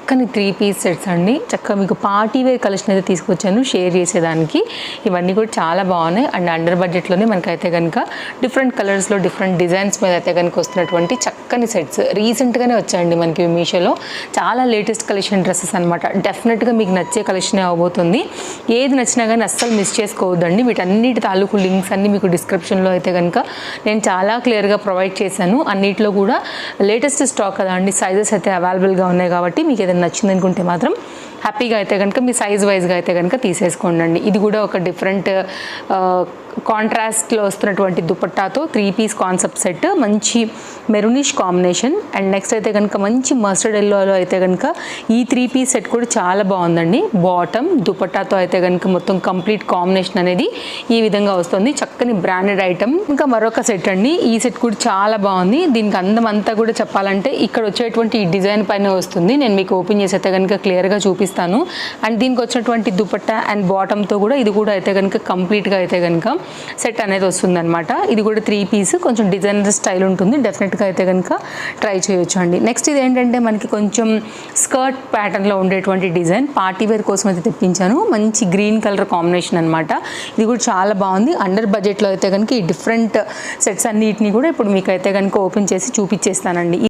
చక్కని 3 piece sets అండి. చక్కగా మీకు పార్టీ వేర్ కలెక్షన్ అయితే తీసుకొచ్చాను షేర్ చేసేదానికి. ఇవన్నీ కూడా చాలా బాగున్నాయి అండ్ అండర్ బడ్జెట్లోనే మనకైతే కనుక డిఫరెంట్ కలర్స్లో డిఫరెంట్ డిజైన్స్ మీద అయితే కనుక వస్తున్నటువంటి చక్కని సెట్స్ రీసెంట్గానే వచ్చాయండి మనకి మీషోలో. చాలా లేటెస్ట్ కలెక్షన్ డ్రెస్సెస్ అనమాట. డెఫినెట్గా మీకు నచ్చే కలెక్షనే అవబోతుంది. ఏది నచ్చినా కానీ అస్సలు మిస్ చేసుకోవద్దండి. వీటన్నిటి తాలూకు లింక్స్ అన్నీ మీకు డిస్క్రిప్షన్లో అయితే కనుక నేను చాలా క్లియర్గా ప్రొవైడ్ చేశాను. అన్నిట్లో కూడా లేటెస్ట్ స్టాక్ కదా అండి, సైజెస్ అయితే అవైలబుల్గా ఉన్నాయి కాబట్టి మీకు ఏదైనా నచ్చింది అనుకుంటే మాత్రం హ్యాపీగా అయితే కనుక మీ సైజ్ వైజ్గా అయితే కనుక తీసేసుకోండి. ఇది కూడా ఒక డిఫరెంట్ కాంట్రాస్ట్లో వస్తున్నటువంటి దుపట్టాతో 3 పీస్ కాన్సెప్ట్ సెట్, మంచి మెరూనిష్ కాంబినేషన్. అండ్ నెక్స్ట్ అయితే కనుక మంచి మస్టర్డ్ ఎల్లోలో అయితే కనుక ఈ 3 పీస్ సెట్ కూడా చాలా బాగుందండి. బాటమ్ దుపట్టాతో అయితే కనుక మొత్తం కంప్లీట్ కాంబినేషన్ అనేది ఈ విధంగా వస్తుంది. చక్కని బ్రాండెడ్ ఐటమ్. ఇంకా మరొక సెట్ అండి, ఈ సెట్ కూడా చాలా బాగుంది. దీనికి అందం అంతా కూడా చెప్పాలంటే ఇక్కడ వచ్చేటువంటి ఈ డిజైన్ పైన వస్తుంది. నేను మీకు ఓపెన్ చేసి అయితే కనుక క్లియర్గా చూపిస్తాను. అండ్ దీనికి వచ్చినటువంటి దుపట్టా అండ్ బాటమ్తో కూడా ఇది కూడా అయితే కనుక కంప్లీట్గా అయితే కనుక సెట్ అనేది వస్తుంది అనమాట. ఇది కూడా 3 పీస్ కొంచెం డిజైనర్ స్టైల్ ఉంటుంది. డెఫినెట్గా అయితే కనుక ట్రై చేయొచ్చు అండి. నెక్స్ట్ ఇది ఏంటంటే మనకి కొంచెం స్కర్ట్ ప్యాటర్న్లో ఉండేటువంటి డిజైన్ పార్టీ వేర్ కోసం అయితే తెప్పించాను. మంచి గ్రీన్ కలర్ కాంబినేషన్ అనమాట. ఇది కూడా చాలా బాగుంది. అండర్ బడ్జెట్లో అయితే కనుక ఈ డిఫరెంట్ సెట్స్ అన్నిటిని కూడా ఇప్పుడు మీకు అయితే కనుక ఓపెన్ చేసి చూపించేస్తానండి.